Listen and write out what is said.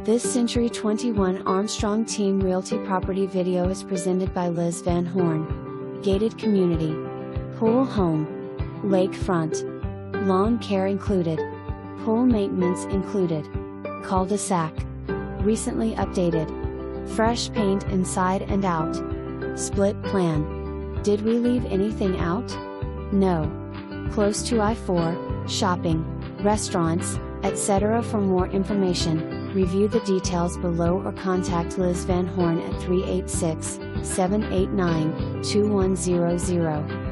This Century 21 Armstrong Team Realty property video is presented by Liz Van Horn. Gated community. Pool home. Lakefront. Lawn care included. Pool maintenance included. Cul-de-sac. Recently updated. Fresh paint inside and out. Split plan. Did we leave anything out? No. Close to I-4, shopping, restaurants, etc. For more information, review the details below or contact Liz Van Horn at 386-789-2100.